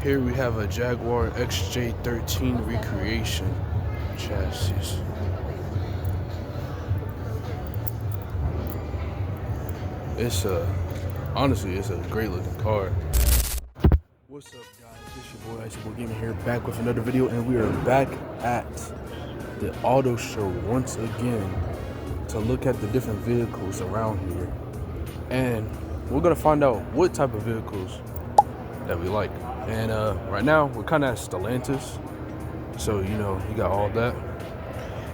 Here we have a Jaguar XJ13 recreation chassis. Honestly, it's a great looking car. What's up, guys? It's your boy Iceboy Gaming here, back with another video, and we are back at the auto show once again to look at the different vehicles around here, and we're gonna find out what type of vehicles that we like. And right now we're kind of at Stellantis, so you got all that,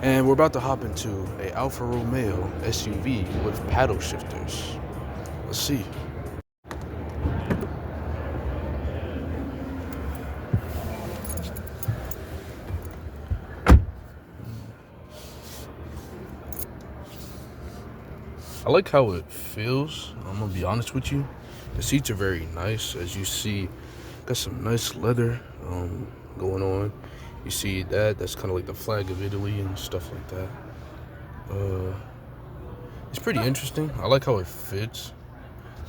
and we're about to hop into a Alfa Romeo SUV with paddle shifters. Let's see. I like how it feels. I'm gonna be honest with you. The seats are very nice, as you see. Got some nice leather going on. You see that's kind of like the flag of Italy and stuff like that. It's pretty interesting. I like how it fits,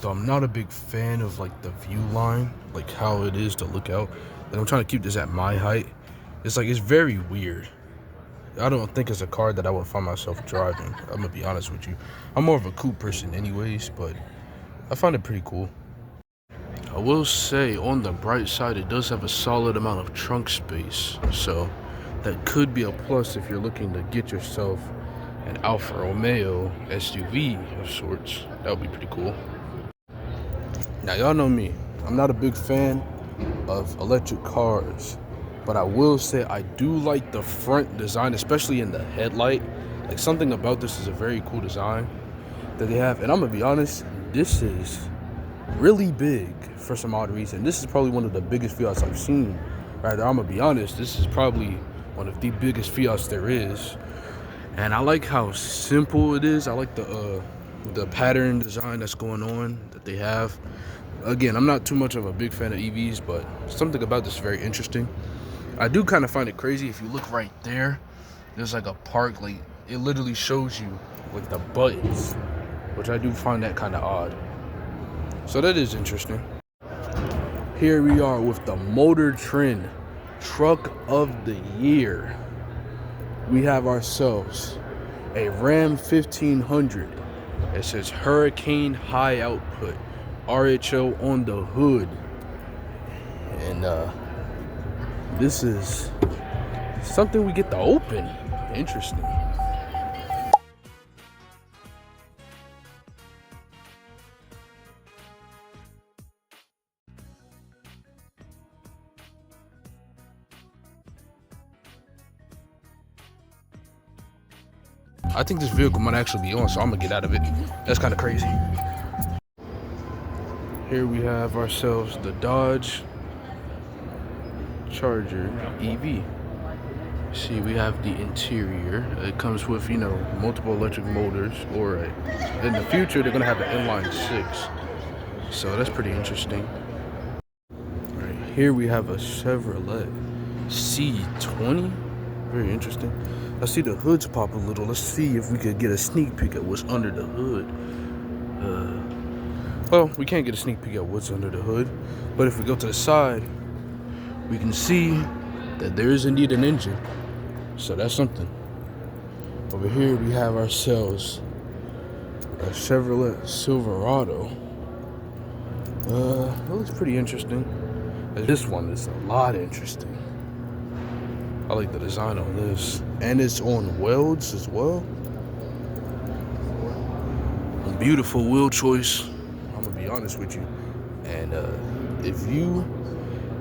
though I'm not a big fan of like the view line, like how it is to look out. And I'm trying to keep this at my height. It's very weird. I don't think it's a car that I would find myself driving. I'm gonna be honest with you. I'm more of a coupe person anyways, but I find it pretty cool. I will say, on the bright side, it does have a solid amount of trunk space, so that could be a plus if you're looking to get yourself an Alfa Romeo SUV of sorts. That would be pretty cool. Now, y'all know me. I'm not a big fan of electric cars, but I will say I do like the front design, especially in the headlight. Like, something about this is a very cool design that they have. And I'm gonna be honest, this is really big for some odd reason. This is probably one of the biggest Fiats I've seen. Rather, I'm gonna be honest, this is probably one of the biggest Fiats there is. And I like how simple it is. I like the pattern design that's going on that they have. Again, I'm not too much of a big fan of EVs, but something about this is very interesting. I do kind of find it crazy. If you look right there, there's like a park, like it literally shows you like the buttons, which I do find that kind of odd. So that is interesting. Here we are with the Motor Trend Truck of the Year. We have ourselves a Ram 1500. It says Hurricane High Output, RHO on the hood. And this is something we get to open. Interesting. I think this vehicle might actually be on, so I'm gonna get out of it. That's kind of crazy. Here we have ourselves the Dodge Charger EV. See, we have the interior. It comes with, multiple electric motors, or in the future, they're gonna have an inline 6. So that's pretty interesting. Right here we have a Chevrolet C20. Very interesting. I see the hoods pop a little. Let's see if we could get a sneak peek at what's under the hood. Well, we can't get a sneak peek at what's under the hood, but if we go to the side, we can see that there is indeed an engine. So that's something. Over here we have ourselves a Chevrolet Silverado. It looks pretty interesting. This one is a lot interesting. I like the design on this, and it's on welds as well. Beautiful wheel choice. I'm gonna be honest with you, and if you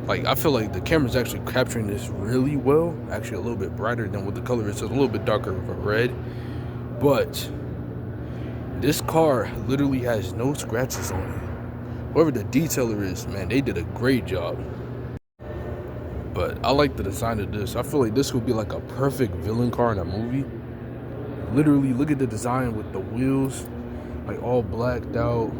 like, I feel like the camera's actually capturing this really well. Actually, a little bit brighter than what the color is. It's a little bit darker of a red, but this car literally has no scratches on it. Whoever the detailer is, man, they did a great job. But I like the design of this. I feel like this would be like a perfect villain car in a movie. Literally, look at the design with the wheels, like all blacked out.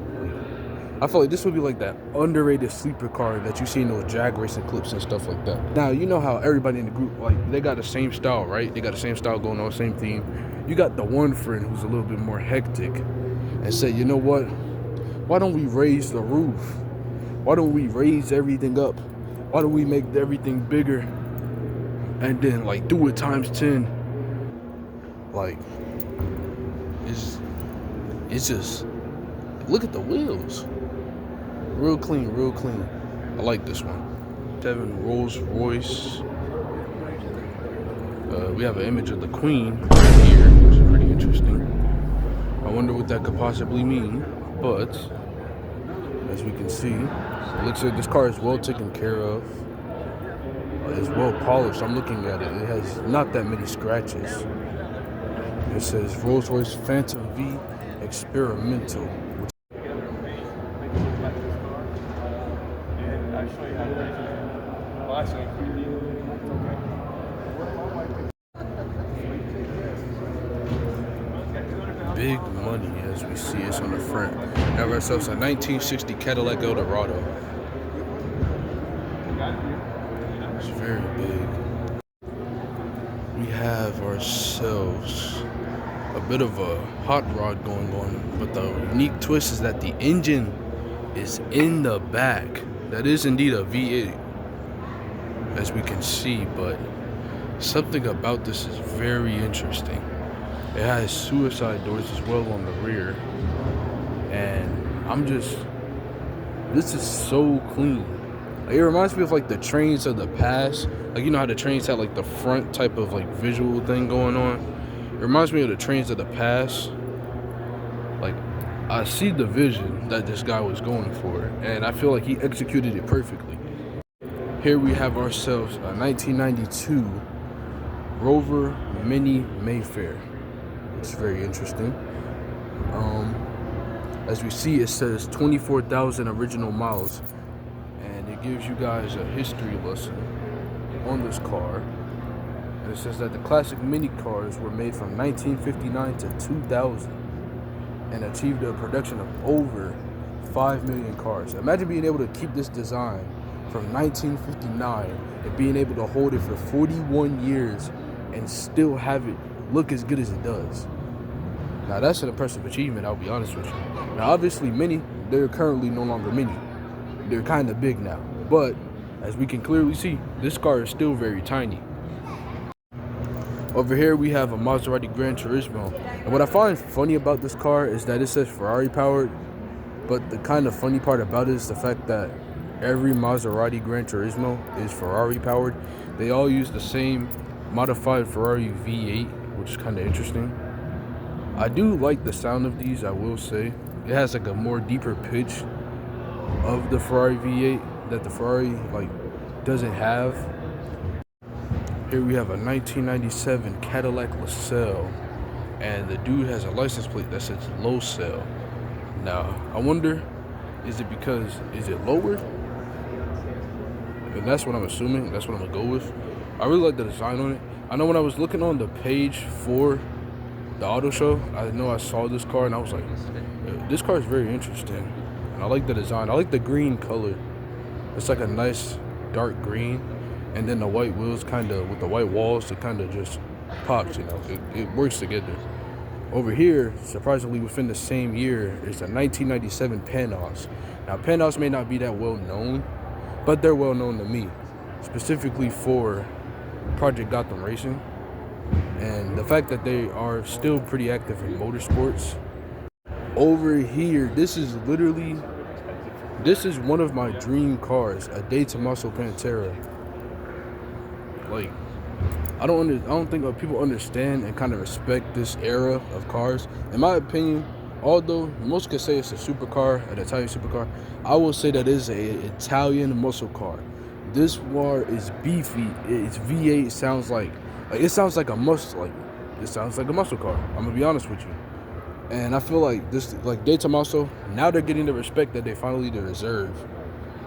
I feel like this would be like that underrated sleeper car that you see in those Jag racing clips and stuff like that. Now, you know how everybody in the group, like, they got the same style, right? They got the same style going on, same theme. You got the one friend who's a little bit more hectic and say, you know what? Why don't we raise the roof? Why don't we raise everything up Why do we make everything bigger and then like do it times 10? Like, it's just, look at the wheels. Real clean, real clean. I like this one. 7 Rolls Royce. We have an image of the Queen right here, which is pretty interesting. I wonder what that could possibly mean, but as we can see, it looks like this car is well taken care of. It's well polished. I'm looking at it. It has not that many scratches. It says Rolls Royce Phantom V Experimental. Big money, as we see it's on the front. We have ourselves a 1960 Cadillac Eldorado. It's very big. We have ourselves a bit of a hot rod going on, but the unique twist is that the engine is in the back. That is indeed a V8, as we can see, but something about this is very interesting. It has suicide doors as well on the rear, and this is so clean. Like, it reminds me of like the trains of the past. Like, you know how the trains had like the front type of like visual thing going on? It reminds me of the trains of the past. Like, I see the vision that this guy was going for, and I feel like he executed it perfectly. Here we have ourselves a 1992 Rover Mini Mayfair. It's very interesting. As we see, it says 24,000 original miles, and it gives you guys a history lesson on this car. And it says that the classic mini cars were made from 1959 to 2000 and achieved a production of over 5 million cars. Imagine being able to keep this design from 1959 and being able to hold it for 41 years and still have it look as good as it does. Now that's an impressive achievement, I'll be honest with you. Now obviously Mini, they're currently no longer Mini. They're kind of big now. But as we can clearly see, this car is still very tiny. Over here we have a Maserati Gran Turismo. And what I find funny about this car is that it says Ferrari powered, but the kind of funny part about it is the fact that every Maserati Gran Turismo is Ferrari powered. They all use the same modified Ferrari V8, which is kind of interesting. I do like the sound of these, I will say. It has like a more deeper pitch of the Ferrari V8 that the Ferrari like doesn't have. Here we have a 1997 Cadillac LaSalle, and the dude has a license plate that says low sale. Now I wonder, is it lowered? And that's what I'm assuming. That's what I'm gonna go with. I really like the design on it. I know when I was looking on the page for the auto show, I know I saw this car and I was like, this car is very interesting. And I like the design. I like the green color. It's like a nice dark green. And then the white wheels kind of, with the white walls, it kind of just pops, you know. It works together. Over here, surprisingly within the same year, is a 1997 Panos. Now Panos may not be that well known, but they're well known to me, specifically for Project Gotham Racing. And the fact that they are still pretty active in motorsports. Over here, this is one of my dream cars, a De Tomaso Pantera. Like, I don't think people understand and kind of respect this era of cars. In my opinion, although most could say it's a supercar, an Italian supercar, I will say that it is an Italian muscle car. This car is beefy. Its V8 sounds like it sounds like a muscle car. I'm gonna be honest with you. And I feel like this, like De Tomaso, now they're getting the respect that they finally deserve,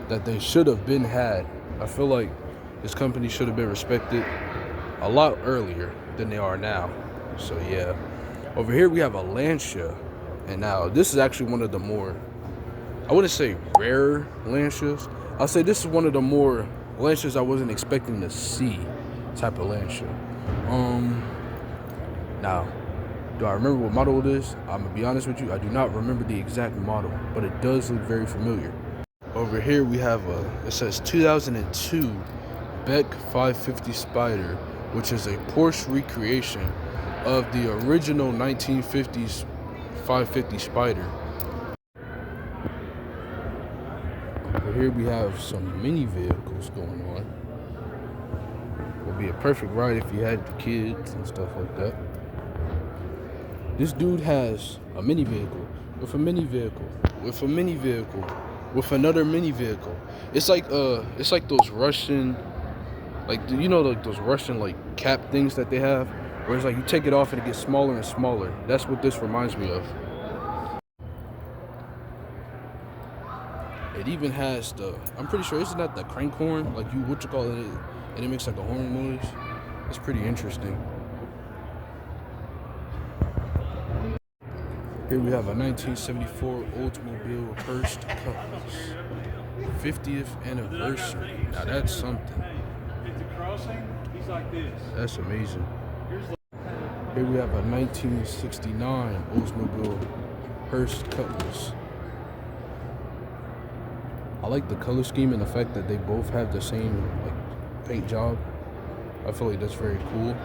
that they should have been had. I feel like this company should have been respected a lot earlier than they are now. So yeah. Over here we have a Lancia, and now this is actually one of the more, I wouldn't say rare Lancias. I'll say this is one of the more Lancias I wasn't expecting to see type of Lancia. Now, do I remember what model it is? I'm gonna be honest with you, I do not remember the exact model, but it does look very familiar. Over here we have it says 2002 Beck 550 Spider, which is a Porsche recreation of the original 1950s 550 Spider. Over here we have some mini vehicles going on. Would be a perfect ride if you had kids and stuff like that. This dude has a mini vehicle with a mini vehicle with a mini vehicle with another mini vehicle. It's like those Russian, like, you know, like those Russian like cap things that they have, where it's like you take it off and it gets smaller and smaller. That's what this reminds me of. It even has I'm pretty sure, isn't that the crank horn? Like what you call it, and it makes like a horn noise. It's pretty interesting. Here we have a 1974 Oldsmobile Hearst Cutlass, 50th anniversary. Now that's something. That's amazing. Here we have a 1969 Oldsmobile Hearst Cutlass. I like the color scheme and the fact that they both have the same like paint job. I feel like that's very cool.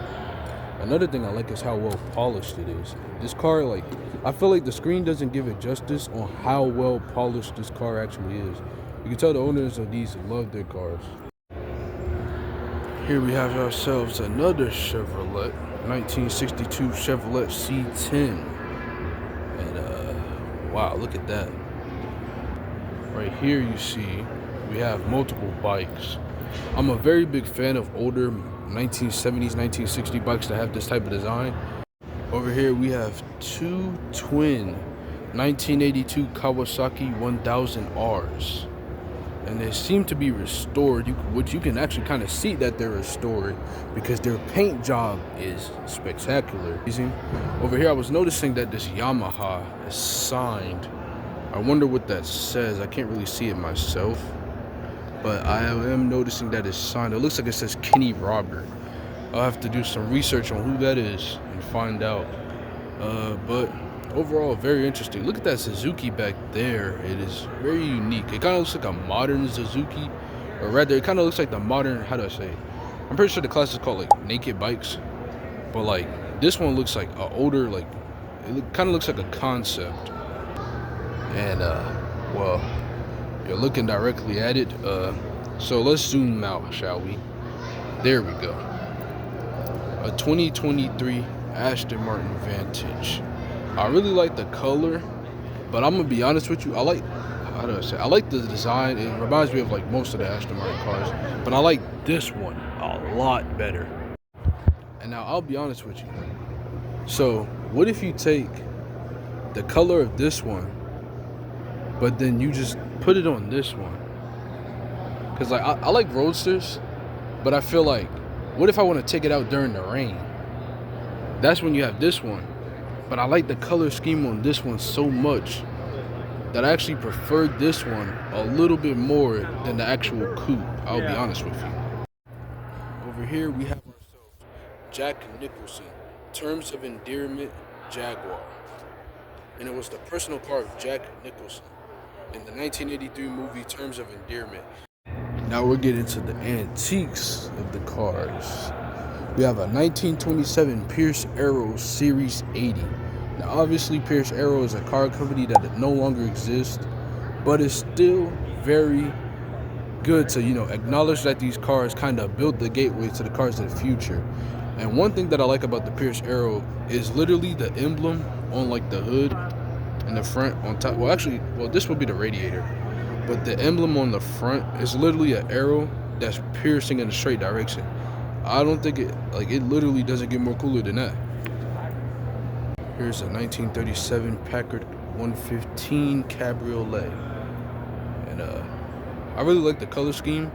Another thing I like is how well polished it is. This car, like, I feel like the screen doesn't give it justice on how well polished this car actually is. You can tell the owners of these love their cars. Here we have ourselves another Chevrolet, 1962 Chevrolet C10. And wow, look at that. Right here you see we have multiple bikes. I'm a very big fan of older 1970s, 1960 bikes that have this type of design. Over here we have two twin 1982 Kawasaki 1000Rs. And they seem to be restored, which you can actually kind of see that they're restored because their paint job is spectacular. Over here I was noticing that this Yamaha is signed. I wonder what that says. I can't really see it myself, but I am noticing that it's signed. It looks like it says Kenny Robert. I'll have to do some research on who that is and find out. But overall, very interesting. Look at that Suzuki back there. It is very unique. It kind of looks like a modern Suzuki, or rather, it kind of looks like the modern, how do I say it? I'm pretty sure the class is called like naked bikes, but like this one looks like an older, like it kind of looks like a concept. And well, you're looking directly at it. So let's zoom out, shall we? There we go. A 2023 Aston Martin Vantage. I really like the color, but I'm gonna be honest with you. I like the design. It reminds me of like most of the Aston Martin cars, but I like this one a lot better. And now I'll be honest with you. So what if you take the color of this one, but then you just put it on this one? Because like I like roadsters, but I feel like, what if I want to take it out during the rain? That's when you have this one. But I like the color scheme on this one so much that I actually preferred this one a little bit more than the actual coupe. I'll be honest with you. Over here we have ourselves Jack Nicholson, Terms of Endearment Jaguar. And it was the personal car of Jack Nicholson in the 1983 movie Terms of Endearment. Now we're getting to the antiques of the cars. We have a 1927 Pierce Arrow Series 80. Now obviously Pierce Arrow is a car company that no longer exists, but it's still very good to, you know, acknowledge that these cars kind of built the gateway to the cars of the future. And one thing that I like about the Pierce Arrow is literally the emblem on like the hood and the front on top. Well, actually, this would be the radiator. But the emblem on the front is literally an arrow that's piercing in a straight direction. I don't think it literally doesn't get more cooler than that. Here's a 1937 Packard 115 Cabriolet. And I really like the color scheme.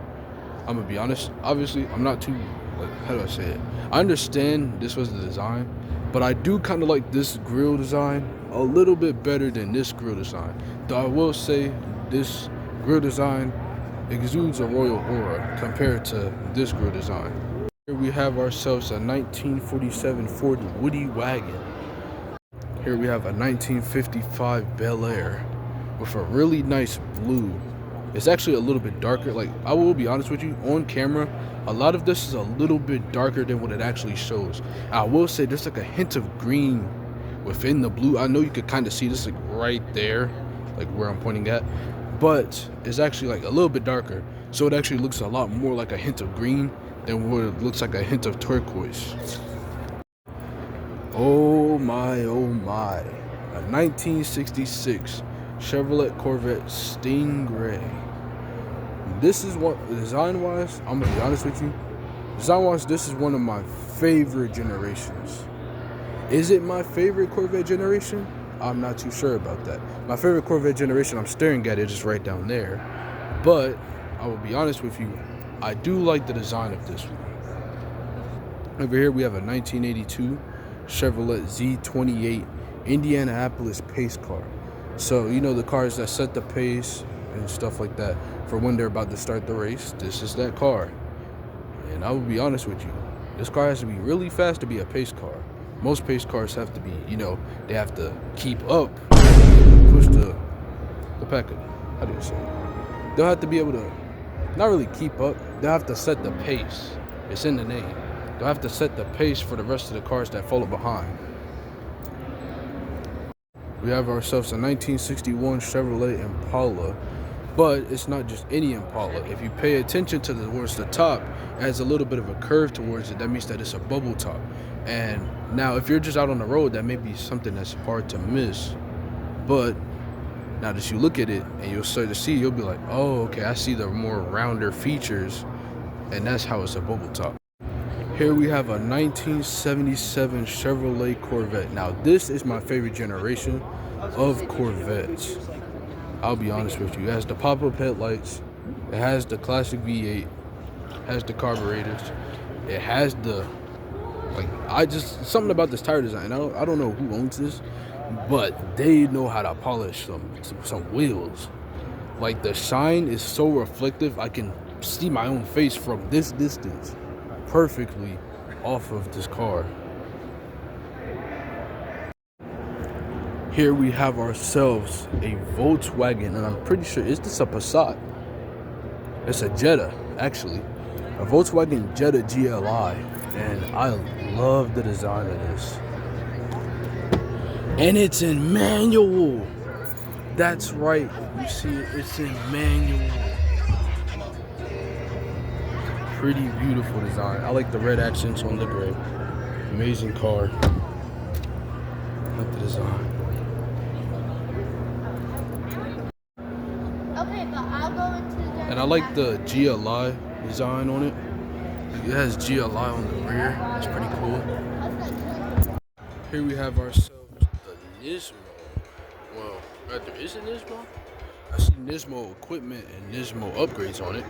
I'm gonna be honest. Obviously, I'm not too, like, how do I say it? I understand this was the design, but I do kind of like this grille design a little bit better than this grille design. Though I will say this grille design exudes a royal aura compared to this grille design. Here we have ourselves a 1947 Ford Woody wagon. Here we have a 1955 Bel Air with a really nice blue It's actually a little bit darker. Like, I will be honest with you, on camera, a lot of this is a little bit darker than what it actually shows. I will say there's like a hint of green within the blue. I know you could kind of see this like right there, like where I'm pointing at, but it's actually like a little bit darker. So it actually looks a lot more like a hint of green than what it looks like a hint of turquoise. Oh my, oh my. A 1966 Chevrolet Corvette Stingray. This is what, design-wise, I'm gonna be honest with you. Design-wise, this is one of my favorite generations. Is it my favorite Corvette generation? I'm not too sure about that. My favorite Corvette generation, I'm staring at it, just right down there. But I will be honest with you, I do like the design of this one. Over here we have a 1982 Chevrolet Z28 Indianapolis pace car. So, you know, the cars that set the pace and stuff like that for when they're about to start the race, this is that car. And I will be honest with you, this car has to be really fast to be a pace car. Most pace cars have to be, you know, they have to keep up, push the pack of, how do you say it? They'll have to be able to, not really keep up, they'll have to set the pace. It's in the name. They'll have to set the pace for the rest of the cars that follow behind. We have ourselves a 1961 Chevrolet Impala, but it's not just any Impala. If you pay attention to towards the top, it has a little bit of a curve towards it. That means that it's a bubble top. And now if you're just out on the road, that may be something that's hard to miss. But now that you look at it and you'll start to see, you'll be like, oh, okay, I see the more rounder features, and that's how it's a bubble top. Here we have a 1977 Chevrolet Corvette. Now, this is my favorite generation of Corvettes. I'll be honest with you. It has the pop-up headlights. It has the classic V8. It has the carburetors. It has the, like, something about this tire design. I don't know who owns this, but they know how to polish some wheels. Like, the shine is so reflective, I can see my own face from this distance perfectly off of this car. Here we have ourselves a Volkswagen, and I'm pretty sure, is this a Passat? It's a Jetta, actually. A Volkswagen Jetta GLI, and I love the design of this. And it's in manual. That's right, you see it, it's in manual. Pretty beautiful design. I like the red accents on the gray. Amazing car. I like the design. Okay, but I'll go into the... And I like the GLI design on it. It has GLI on the rear. That's pretty cool. Here we have ourselves the Nismo. Well, rather, is it Nismo? I see Nismo equipment and Nismo upgrades on it.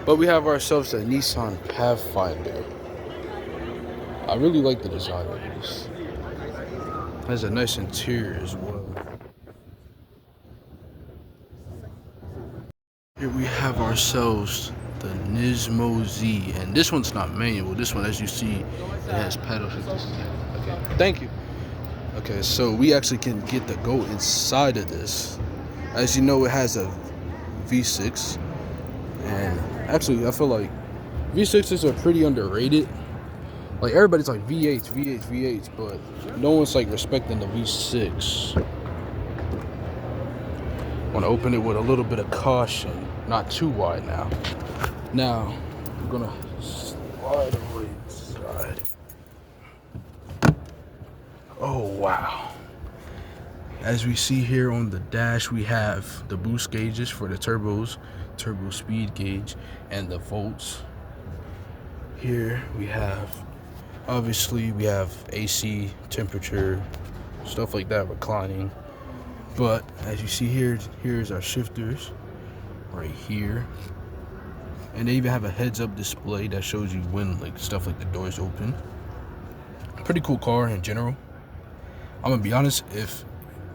But we have ourselves a Nissan Pathfinder. I really like the design of this. It has a nice interior as well. Here we have ourselves the Nismo Z. And this one's not manual. This one, as you see, it has paddle shift. Okay, thank you. Okay, so we actually can get to go inside of this. As you know, it has a V6, and actually I feel like V6s are pretty underrated. Like, everybody's like V8s, but no one's like respecting the V6. I want to open it with a little bit of caution, not too wide now. Now, I'm gonna slide over inside. Oh wow. As we see here on the dash, we have the boost gauges for the turbos, turbo speed gauge, and the volts. Here we have, obviously we have AC, temperature, stuff like that, reclining. But as you see here, here's our shifters right here. And they even have a heads-up display that shows you when, like, stuff like the doors open. Pretty cool car in general. I'm gonna be honest,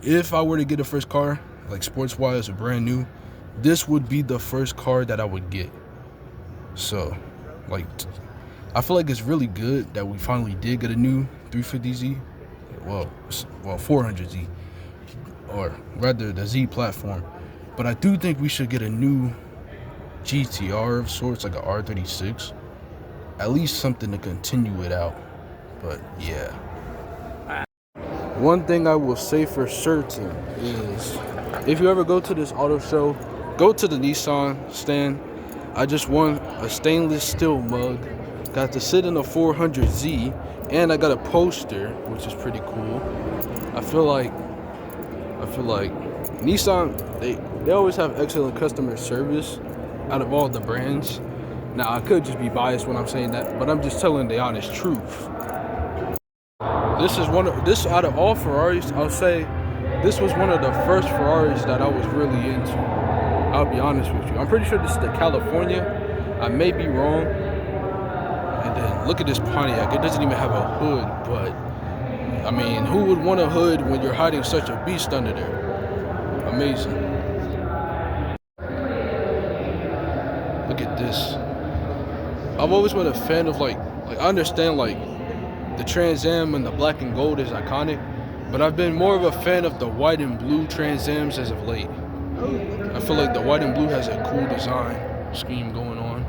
if I were to get a first car, like sports-wise or brand new, this would be the first car that I would get. So, like, I feel like it's really good that we finally did get a new 350Z, well 400Z, or rather the Z platform. But I do think we should get a new GTR of sorts, like a R36. At least something to continue it out. But yeah. One thing I will say for certain is, if you ever go to this auto show, go to the Nissan stand. I just won a stainless steel mug. Got to sit in a 400Z, and I got a poster, which is pretty cool. I feel like Nissan, they always have excellent customer service out of all the brands. Now, I could just be biased when I'm saying that, but I'm just telling the honest truth. This out of all Ferraris, I'll say this was one of the first Ferraris that I was really into. I'll be honest with you. I'm pretty sure this is the California. I may be wrong. And then look at this Pontiac. It doesn't even have a hood, but I mean, who would want a hood when you're hiding such a beast under there? Amazing. Look at this. I've always been a fan of like I understand like the Trans Am and the black and gold is iconic, but I've been more of a fan of the white and blue Trans Ams as of late. I feel like the white and blue has a cool design scheme going on.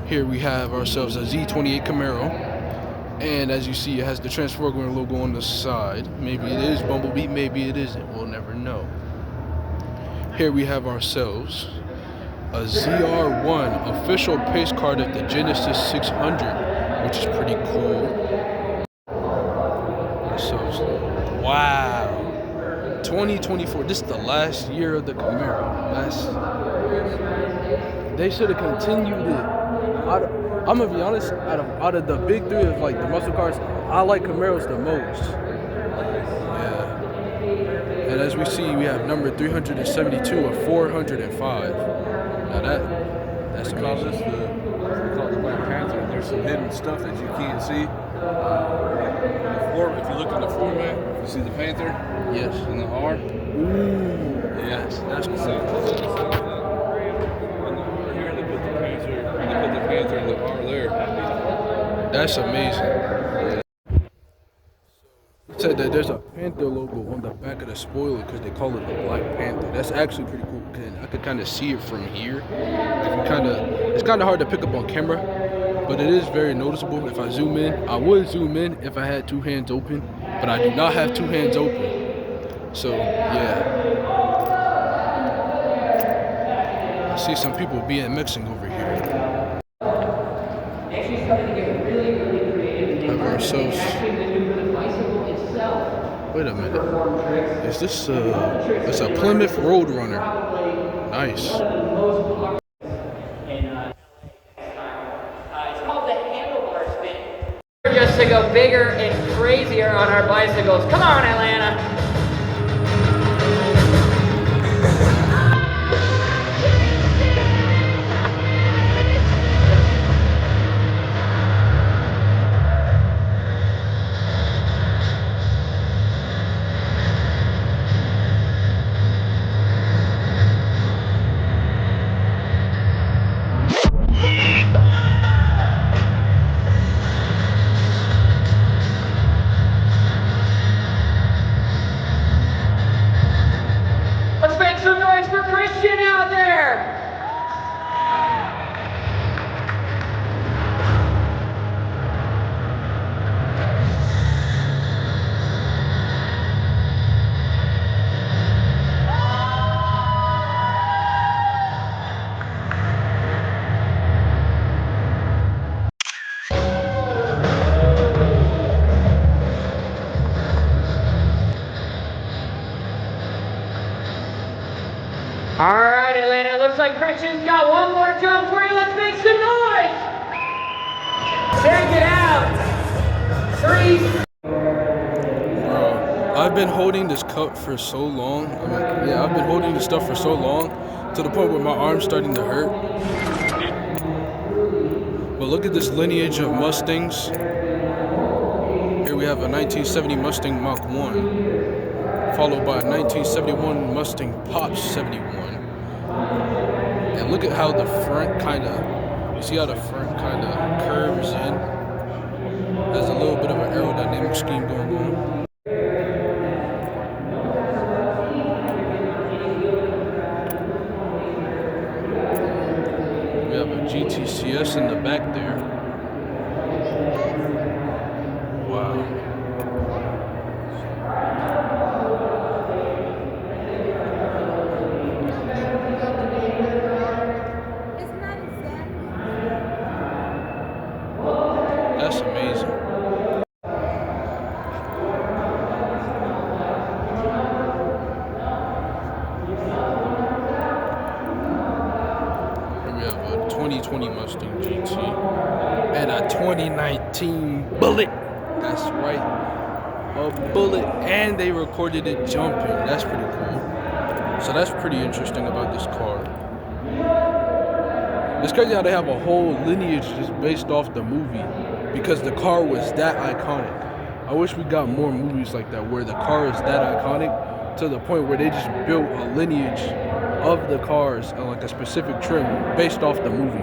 Here we have ourselves a Z28 Camaro, and as you see, it has the Transformer logo on the side. Maybe it is Bumblebee, maybe it isn't. We'll never know. Here we have ourselves a ZR1 official pace card of the Genesis 600, which is pretty cool. Ourselves, wow, 2024. This is the last year of the Camaro. They should have continued it. I'm gonna be honest. Out of the big three of like the muscle cars, I like Camaros the most. Yeah. And as we see, we have number 372 of 405. Now that's called this we call it the Black Panther. There's some hidden stuff that you can't see. If you look in the format, you see the Panther. Yes. And the R. Ooh. Yes, that's the same. Here they put the Panther. They put the Panther and the R there. That's amazing. It said that there's a Panther logo on the back of the spoiler because they call it the Black Panther. That's actually pretty cool. I could kind of see it from here. It's kind of hard to pick up on camera, but it is very noticeable. If I zoom in, I would zoom in if I had two hands open, but I do not have two hands open. So yeah, I see some people BMXing over here. Have ourselves. Wait a minute. Is this it's a Plymouth Roadrunner. Nice. It's called the handlebar spin. Just to go bigger and crazier on our bicycles. Come on, Atlanta. Let's make some noise for Christian out there! Alright, Atlanta, looks like Christian's got one more jump for you. Let's make some noise! Check it out! 3. Bro, I've been holding this cup for so long. I've been holding this stuff for so long to the point where my arm's starting to hurt. But look at this lineage of Mustangs. Here we have a 1970 Mustang Mach 1, followed by a 1971 Mustang Pops 71. And look at how the front you see how the front kind of curves in? Has a little bit of an aerodynamic scheme going on. ABS in the back there. Wow. That's amazing. Here we have a 2020 Mustang GT and a 2019 Bullet. That's right, a Bullet, and they recorded it jumping. That's pretty cool. So that's pretty interesting about this car. It's crazy how they have a whole lineage just based off the movie because the car was that iconic. I wish we got more movies like that where the car is that iconic to the point where they just built a lineage of the cars and like a specific trim based off the movie.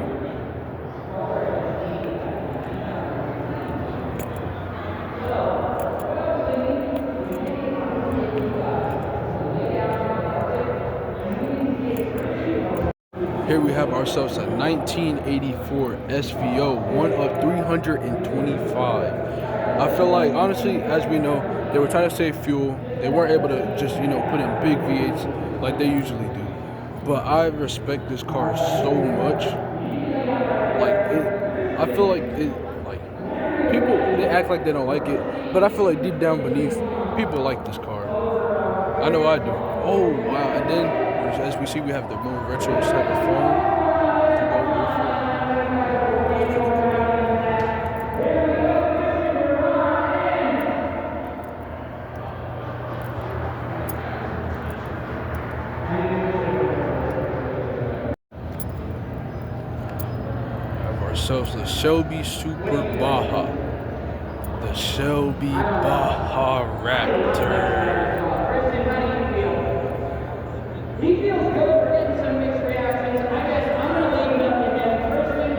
Here we have ourselves a 1984 SVO, one of 325. I feel like, honestly, as we know, they were trying to save fuel. They weren't able to just, put in big V8s like they usually do. But I respect this car so much. I feel like people, they act like they don't like it, but I feel like deep down beneath, people like this car. I know I do. Oh, wow. And then, as we see, we have the more retro type of phone to go with it. Have ourselves the Shelby Super Baja. The Shelby Baja Raptor. He feels good. We're getting some mixed reactions. I guess I'm going to leave it up to him. Personally,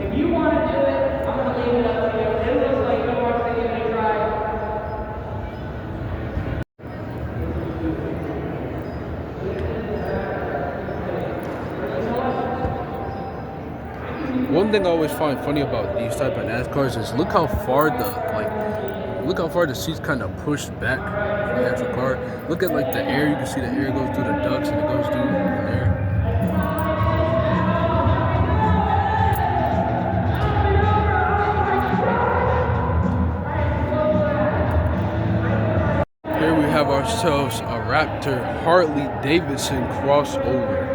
if you want to do it, I'm going to leave it up to you. It looks like he wants to give it a try. One thing I always find funny about these type of NASCARs is look how far the seats kind of push back from the actual car. Look at like the air. You can see the air goes through the ducts and it goes through there. Here we have ourselves a Raptor Harley Davidson crossover.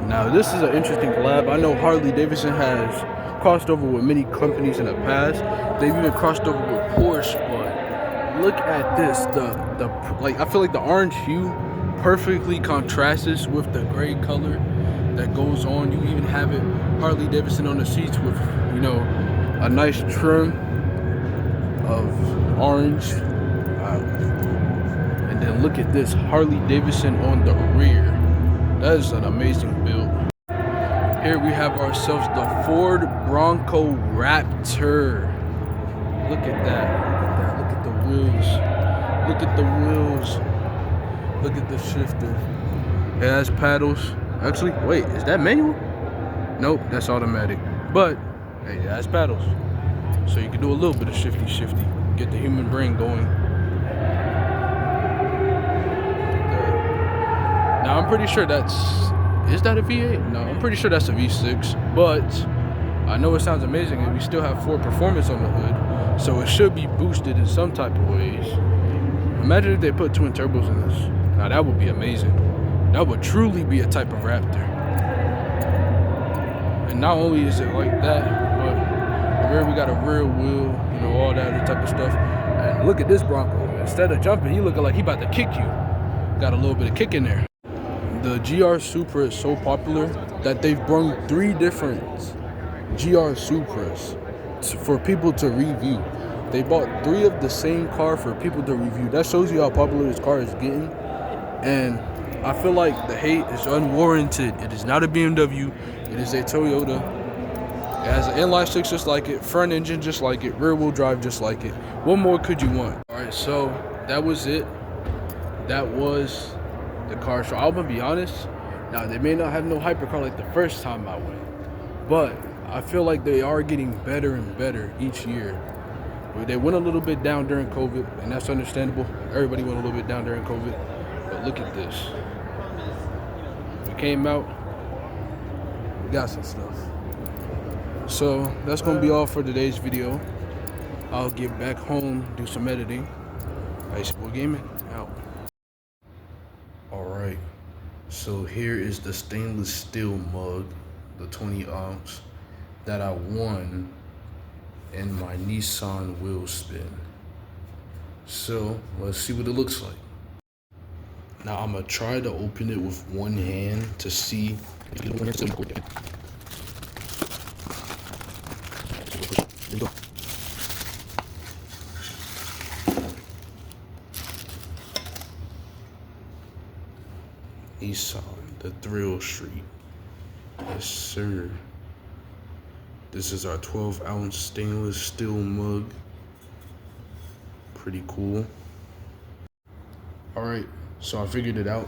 Now this is an interesting collab. I know Harley Davidson has crossed over with many companies in the past. They've even crossed over with Porsche, but look at this. I feel like the orange hue perfectly contrasts with the gray color that goes on. You even have it Harley Davidson on the seats with, a nice trim of orange. And then look at this Harley Davidson on the rear. That is an amazing build. Here we have ourselves the Ford Bronco Raptor. Look at that. Look at the wheels. Look at the wheels. Look at the shifter. It has paddles. Actually, wait, is that manual? Nope, that's automatic. But, hey, it has paddles. So you can do a little bit of shifty. Get the human brain going. Now, I'm pretty sure is that a V8? No, I'm pretty sure that's a V6, but I know it sounds amazing and we still have Ford Performance on the hood, so it should be boosted in some type of ways. Imagine if they put twin turbos in this. Now, that would be amazing. That would truly be a type of Raptor. And not only is it like that, but the rear, we got a rear wheel, all that other type of stuff. And look at this Bronco. Instead of jumping, he looking like he about to kick you. Got a little bit of kick in there. The GR Supra is so popular that they've brought 3 different GR Supras for people to review. They bought 3 of the same car for people to review. That shows you how popular this car is getting. And I feel like the hate is unwarranted. It is not a BMW. It is a Toyota. It has an inline 6 just like it, front engine just like it, rear wheel drive just like it. What more could you want? All right, so that was it. That was the car show. I'm gonna be honest. Now, they may not have no hypercar like the first time I went, but I feel like they are getting better and better each year. They went a little bit down during COVID, and that's understandable. Everybody went a little bit down during COVID, but look at this. We came out, we got some stuff. So that's gonna be all for today's video. I'll get back home, do some editing. Ice Boy Gaming out. Alright, so here is the stainless steel mug, the 20 ounce, that I won in my Nissan wheel spin. So let's see what it looks like. Now I'm gonna try to open it with one hand to see if you can still there you go. Nissan, the Thrill Street. Yes, sir. This is our 12 ounce stainless steel mug. Pretty cool. All right, so I figured it out.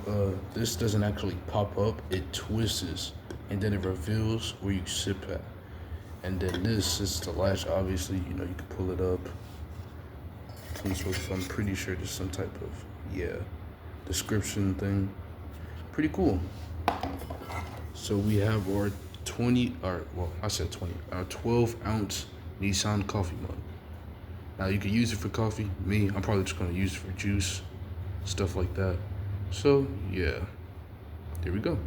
This doesn't actually pop up, it twists and then it reveals where you sip at. And then this is the latch, obviously, you know, you can pull it up. Comes with, I'm pretty sure there's some type of, description thing. Pretty cool. So we have our 12 ounce Nissan coffee mug. Now you can use it for coffee. Me, I'm probably just gonna use it for juice, stuff like that. So yeah, there we go.